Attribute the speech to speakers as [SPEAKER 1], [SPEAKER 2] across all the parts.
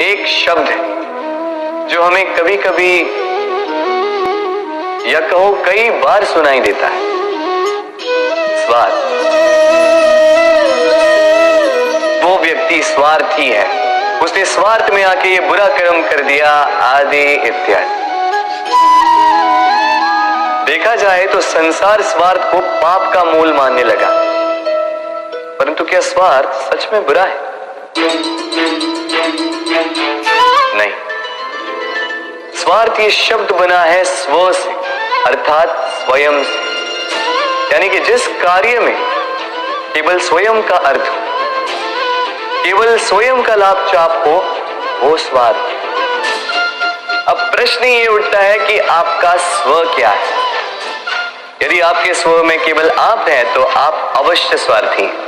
[SPEAKER 1] एक शब्द है जो हमें कभी कभी या कहो कई बार सुनाई देता है, स्वार्थ। वो व्यक्ति स्वार्थी है, उसने स्वार्थ में आके ये बुरा कर्म कर दिया, आदि इत्यादि। देखा जाए तो संसार स्वार्थ को पाप का मूल मानने लगा, परंतु क्या स्वार्थ सच में बुरा है? नहीं। स्वार्थ ये शब्द बना है स्व से, अर्थात स्वयं से, यानी कि जिस कार्य में केवल स्वयं का अर्थ हो, केवल स्वयं का लाभ चाप हो, वो स्वार्थ। अब प्रश्न ये उठता है कि आपका स्व क्या है? यदि आपके स्व में केवल आप हैं तो आप अवश्य स्वार्थी हैं।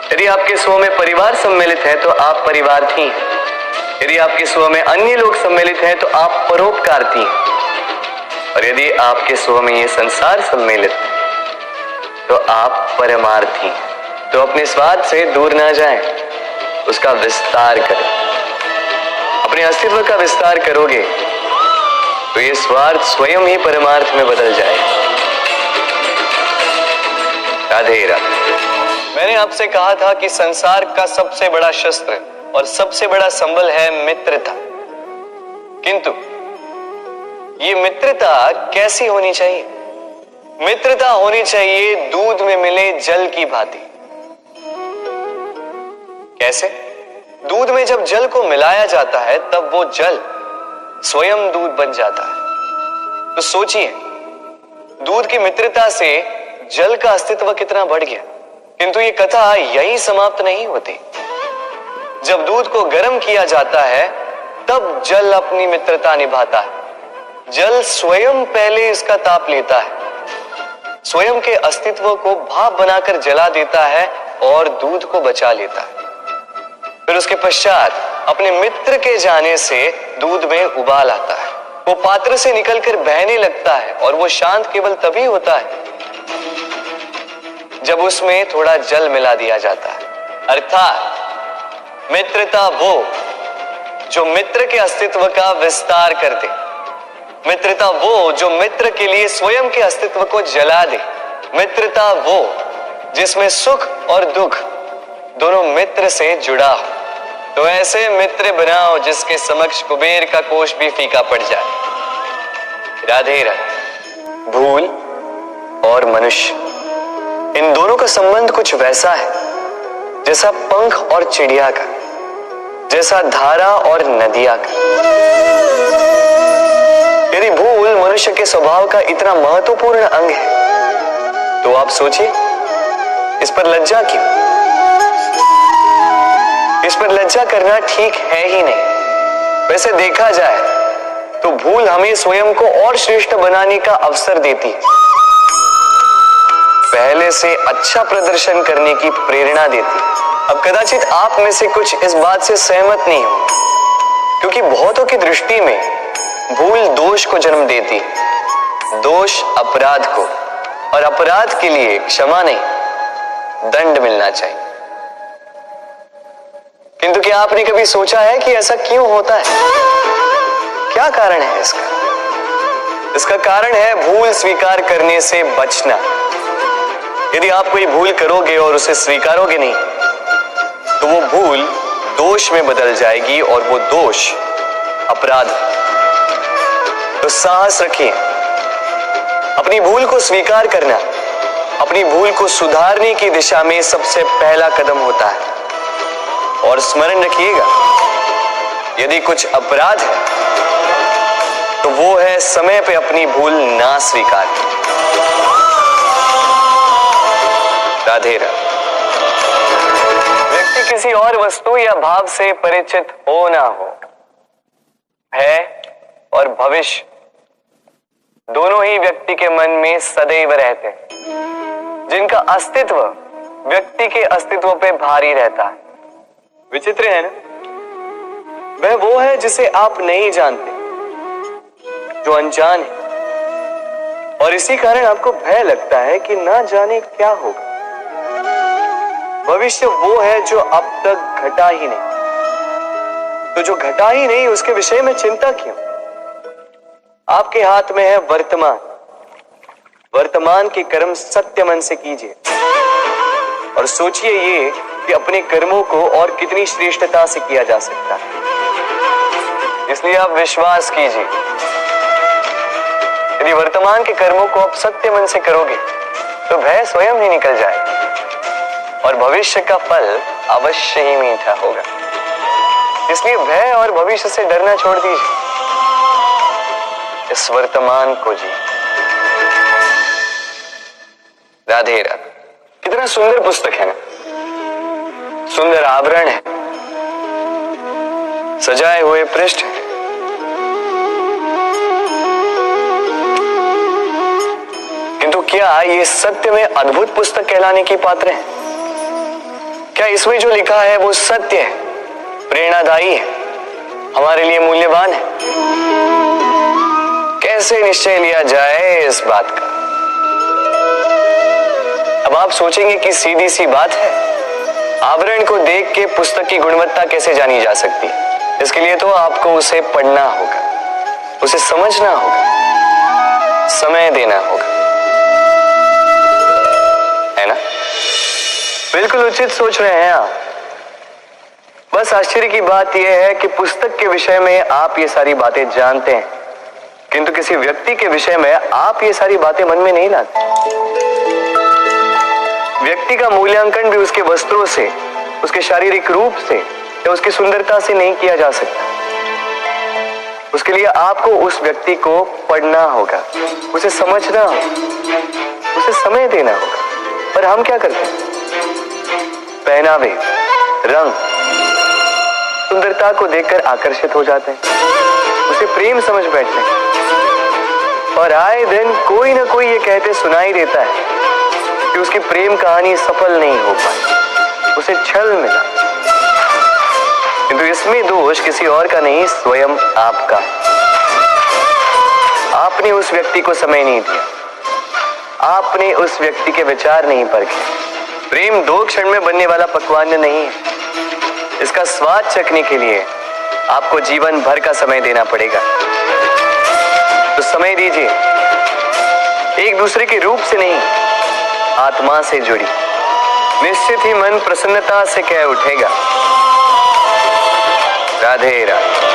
[SPEAKER 1] यदि आपके स्व में परिवार सम्मिलित है तो आप परिवार्थी हैं। यदि आपके स्व में अन्य लोग सम्मिलित हैं तो आप परोपकारती हैं। और यदि आपके स्व में ये संसार सम्मिलित है तो आप परमार्थी हैं। तो अपने स्वार्थ से दूर ना जाएं, उसका विस्तार करें। अपने अस्तित्व का विस्तार करोगे तो ये स्वार्थ स्वयं ही परमार्थ में बदल जाएगा। राधे राधे। मैंने आपसे कहा था कि संसार का सबसे बड़ा शस्त्र और सबसे बड़ा संबल है मित्रता। किंतु ये मित्रता कैसी होनी चाहिए? मित्रता होनी चाहिए दूध में मिले जल की भांति। कैसे? दूध में जब जल को मिलाया जाता है तब वो जल स्वयं दूध बन जाता है। तो सोचिए, दूध की मित्रता से जल का अस्तित्व कितना बढ़ गया। किंतु ये कथा यहीं समाप्त नहीं होती। जब दूध को गर्म किया जाता है तब जल अपनी मित्रता निभाता है। जल स्वयं पहले इसका ताप लेता है, स्वयं के अस्तित्व को भाप बनाकर जला देता है और दूध को बचा लेता है। फिर उसके पश्चात अपने मित्र के जाने से दूध में उबाल आता है। वो पात्र से निकलकर बहने लगता है और वो शांत केवल तभी होता है जब उसमें थोड़ा जल मिला दिया जाता है। अर्थात मित्रता वो जो मित्र के अस्तित्व का विस्तार कर दे। मित्रता वो जो मित्र के लिए स्वयं के अस्तित्व को जला दे। मित्रता वो जिसमें सुख और दुख दोनों मित्र से जुड़ा हो। तो ऐसे मित्र बनाओ जिसके समक्ष कुबेर का कोष भी फीका पड़ जाए। राधे राधे। भूल और मनुष्य, इन दोनों का संबंध कुछ वैसा है जैसा पंख और चिड़िया का, जैसा धारा और नदिया का। यदि भूल मनुष्य के स्वभाव का इतना महत्वपूर्ण अंग है तो आप सोचिए, इस पर लज्जा क्यों? इस पर लज्जा करना ठीक है ही नहीं। वैसे देखा जाए तो भूल हमें स्वयं को और श्रेष्ठ बनाने का अवसर देती है, पहले से अच्छा प्रदर्शन करने की प्रेरणा देती है। अब कदाचित आप में से कुछ इस बात से सहमत नहीं हो, क्योंकि बहुतों की दृष्टि में भूल दोष को जन्म देती है, दोष अपराध को, और अपराध के लिए क्षमा नहीं दंड मिलना चाहिए। किंतु क्या आपने कभी सोचा है कि ऐसा क्यों होता है? क्या कारण है इसका? इसका कारण है भूल स्वीकार करने से बचना। यदि आप कोई भूल करोगे और उसे स्वीकारोगे नहीं तो वो भूल दोष में बदल जाएगी और वो दोष अपराध। तो साहस रखिए, अपनी भूल को स्वीकार करना अपनी भूल को सुधारने की दिशा में सबसे पहला कदम होता है। और स्मरण रखिएगा, यदि कुछ अपराध है तो वो है समय पे अपनी भूल ना स्वीकार। राधे राधे। व्यक्ति किसी और वस्तु या भाव से परिचित हो ना हो, है और भविष्य दोनों ही व्यक्ति के मन में सदैव रहते हैं, जिनका अस्तित्व व्यक्ति के अस्तित्व पे भारी रहता है। विचित्र है ना? वह वो है जिसे आप नहीं जानते, जो अनजान है, और इसी कारण आपको भय लगता है कि ना जाने क्या होगा। भविष्य वो है जो अब तक घटा ही नहीं, तो जो घटा ही नहीं उसके विषय में चिंता क्यों? आपके हाथ में है वर्तमान। वर्तमान के कर्म सत्य मन से कीजिए और सोचिए ये कि अपने कर्मों को और कितनी श्रेष्ठता से किया जा सकता है। इसलिए आप विश्वास कीजिए, यदि वर्तमान के कर्मों को आप सत्य मन से करोगे तो भय स्वयं ही निकल जाएगा और भविष्य का फल अवश्य ही मीठा होगा। इसलिए भय और भविष्य से डरना छोड़ दीजिए, इस वर्तमान को जी। राधे राधे। कितना सुंदर पुस्तक है ना, सुंदर आवरण है, सजाए हुए पृष्ठ है। किंतु क्या ये सत्य में अद्भुत पुस्तक कहलाने की पात्र है? क्या इसमें जो लिखा है वो सत्य है, प्रेरणादायी है, हमारे लिए मूल्यवान है? कैसे निश्चय लिया जाए इस बात का? अब आप सोचेंगे कि सीधी सी बात है, आवरण को देख के पुस्तक की गुणवत्ता कैसे जानी जा सकती है? इसके लिए तो आपको उसे पढ़ना होगा, उसे समझना होगा, समय देना होगा, है ना? बिल्कुल उचित सोच रहे हैं आप। बस आश्चर्य की बात यह है कि पुस्तक के विषय में आप ये सारी बातें जानते हैं, किंतु किसी व्यक्ति के विषय में आप ये सारी बातें मन में नहीं लाते। व्यक्ति का मूल्यांकन भी उसके वस्त्रों से, उसके शारीरिक रूप से या उसकी सुंदरता से नहीं किया जा सकता। उसके लिए आपको उस व्यक्ति को पढ़ना होगा, उसे समझना होगा, उसे समय देना होगा। पर हम क्या करते हैं? पहनावे, रंग, सुंदरता को देखकर आकर्षित हो जाते हैं, उसे प्रेम समझ बैठते हैं और आए दिन कोई ना कोई ये कहते सुनाई देता है कि उसकी प्रेम कहानी सफल नहीं हो पाई, उसे छल मिला। किंतु इसमें दोष किसी और का नहीं, स्वयं आपका। आपने उस व्यक्ति को समय नहीं दिया, आपने उस व्यक्ति के विचार नहीं परखे। प्रेम 2 क्षण में बनने वाला पकवान नहीं है, इसका स्वाद चखने के लिए आपको जीवन भर का समय देना पड़ेगा। तो समय दीजिए, एक दूसरे के रूप से नहीं, आत्मा से जुड़ी, निश्चित ही मन प्रसन्नता से कह उठेगा। राधे राधे।